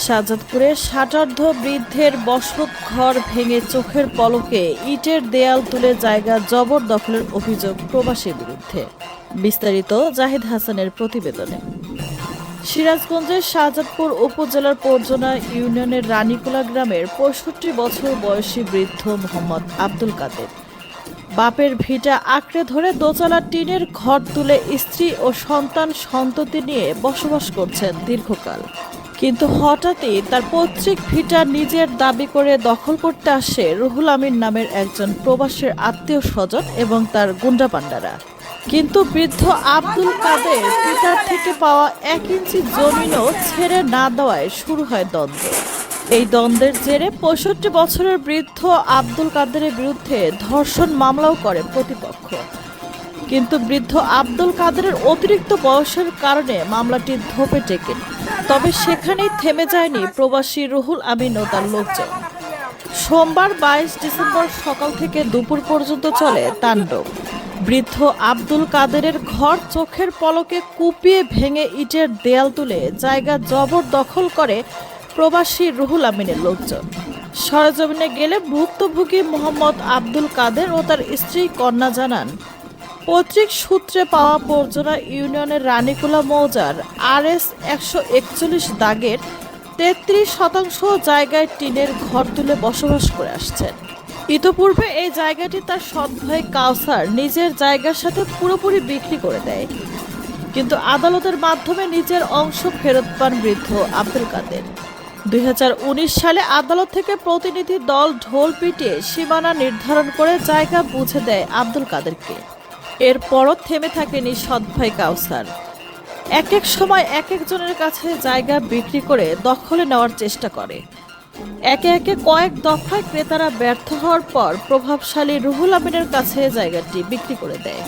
শাহজাদপুরে ষাটার্ধ বৃদ্ধের বসত ঘর ভেঙে চোখের পলকে ইটের দেয়াল তুলে জায়গা জবরদখলের অভিযোগ প্রবাসীর বিরুদ্ধে। বিস্তারিত জাহিদ হাসানের প্রতিবেদনে। সিরাজগঞ্জের শাহজাদপুর উপজেলার পরজনা ইউনিয়নের রানীকুলা গ্রামের ৬৫ বছর বয়সী বৃদ্ধ মোহাম্মদ আব্দুল কাদের বাপের ভিটা আঁকড়ে ধরে দোতলা টিনের ঘর তুলে স্ত্রী ও সন্ততি নিয়ে বসবাস করছেন দীর্ঘকাল। কিন্তু হঠাৎই তার পৈতৃক ভিটা নিজের দাবি করে দখল করতে আসে রুহুল আমিন নামের একজন প্রবাসীর আত্মীয় স্বজন এবং তার গুন্ডাপান্ডারা। কিন্তু বৃদ্ধ আব্দুল কাদের পিতার থেকে পাওয়া ১ ইঞ্চি জমিনও ছেড়ে না দেওয়ায় শুরু হয় দ্বন্দ্ব। এই দ্বন্দ্বের জেরে ৬৫ বছরের বৃদ্ধ আব্দুল কাদেরের বিরুদ্ধে ধর্ষণ মামলাও করে প্রতিপক্ষ। কিন্তু বৃদ্ধ আব্দুল কাদেরের অতিরিক্ত বয়সের কারণে মামলাটি ধোপে টেকেনি। তবে সেখানেই থেমে যায়নি প্রবাসী রুহুল আমিন ও তার লোকজন। সোমবার ২২ ডিসেম্বর সকাল থেকে দুপুর পর্যন্ত চলে তাণ্ডব। বৃদ্ধ আব্দুল কাদেরের ঘর চোখের পলকে কুপিয়ে ভেঙে ইটের দেয়াল তুলে জায়গা জবরদখল করে প্রবাসী রুহুল আমিনের লোকজন। সরেজমিনে গেলে ভুক্তভোগী মোহাম্মদ আব্দুল কাদের ও তার স্ত্রী কন্যা জানান, পৈতৃক সূত্রে পাওয়া পরজনা ইউনিয়নের রানীকুলা মৌজার RS ১৪১ দাগের ৩৩% জায়গায় টিনের ঘর তুলে বসবাস করে আসছেন। ইতোপূর্বে এই জায়গাটি তার সৎ ভাই কাউসার নিজের জায়গার সাথে পুরোপুরি বিক্রি করে দেয়। কিন্তু আদালতের মাধ্যমে নিজের অংশ ফেরত পান বৃদ্ধ আব্দুল কাদের। ২০১৯ সালে আদালত থেকে প্রতিনিধি দল ঢোল পিটিয়ে সীমানা নির্ধারণ করে জায়গা বুঝে দেয় আব্দুল কাদেরকে। এরপরও থেমে থাকেনি সৎ ভাই কাউসার। এক এক সময় এক একজনের কাছে জায়গা বিক্রি করে দখলে নেওয়ার চেষ্টা করে। একে একে কয়েক দফায় ক্রেতারা ব্যর্থ হওয়ার পর প্রভাবশালী রুহুল আমিনের কাছে জায়গাটি বিক্রি করে দেয়।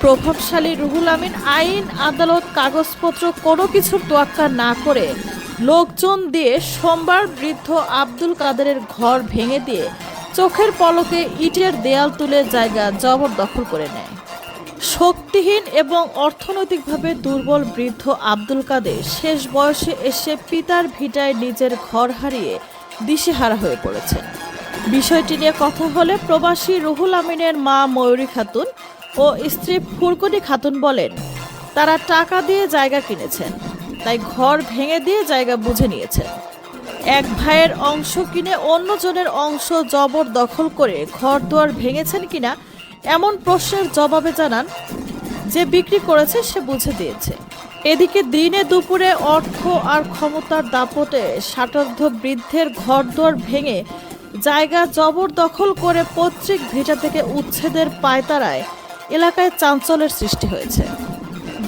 প্রভাবশালী রুহুল আমিন আইন, আদালত, কাগজপত্র কোনো কিছুর তোয়াক্কা না করে লোকজন দিয়ে সোমবার বৃদ্ধ আব্দুল কাদেরের ঘর ভেঙে দিয়ে চোখের পলকে ইটের দেয়াল তুলে জায়গা জবরদখল করে নেয়। শক্তিহীন এবং অর্থনৈতিকভাবে দুর্বল বৃদ্ধ আব্দুল কাদের শেষ বয়সে এসে পিতার ভিটায় নিজের ঘর হারিয়ে দিশেহারা হয়ে পড়েছেন। বিষয়টি নিয়ে কথা হলে প্রবাসী রুহুল আমিনের মা ময়ূরী খাতুন ও স্ত্রী ফুরকনি খাতুন বলেন, তারা টাকা দিয়ে জায়গা কিনেছেন, তাই ঘর ভেঙে দিয়ে জায়গা বুঝে নিয়েছেন। এক ভাইয়ের অংশ কিনে অন্যজনের অংশ জবরদখল করে ঘর দুয়ার ভেঙেছেন কিনা এমন প্রশ্নের জবাবে জানান, যে বিক্রি করেছে সে বুঝে দিয়েছে। এদিকে দিনে দুপুরে অর্থ আর ক্ষমতার দাপটে ষাটার্ধ বৃদ্ধের ঘরদুয়ার ভেঙে জায়গা জবরদখল করে পৈতৃক ভিটা থেকে উচ্ছেদের পায়তারায় এলাকায় চাঞ্চল্যের সৃষ্টি হয়েছে।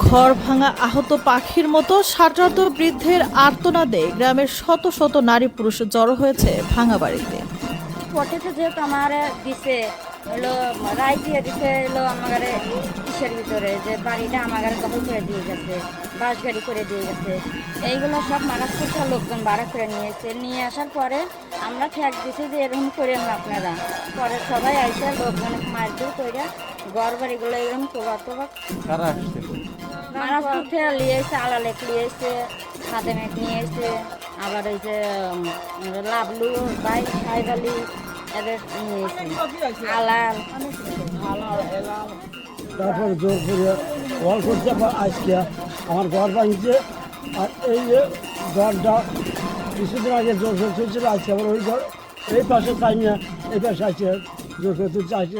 ঘর ভাঙা আহত পাখির মতো ষাটার্ধ বৃদ্ধের আর্তনাদে গ্রামের শত শত নারী পুরুষ জড়ো হয়েছে ভাঙা বাড়িতে। যেহেতু আমার দিছে হলো রায় দিয়ে দিছে হলো আমার ইসের ভিতরে যে বাড়িটা আমার দখল করে দিয়ে গেছে, বাস গাড়ি করে দিয়ে গেছে। এইগুলো সব মহারাষ্ট্র লোকজন ভাড়া করে নিয়ে আসার পরে আমরা ঠেক দিছি যে এরকম করেন না আপনারা। পরে সবাই আইসে লোকজন মারধর করে ঘর বাড়িগুলো এরকম মহারাষ্ট্র থেকে নিয়ে এসে আলালেক নিয়ে এসে খাদেমেক নিয়ে এসে আবার ওই যে লাভলু ভাই সাহেব আলী এদের নিয়ে এসে আলাল তারপর জোর করে ঘর করছে আজকে আমার ঘর ভাঙছে। আর এই যে ঘরটা কিছুদিন আগে জোর করে তুলছিল, আজকে আবার ওই ঘর এই পাশে তাই না এই পাশে আছে জোর করে তুলছে আজকে।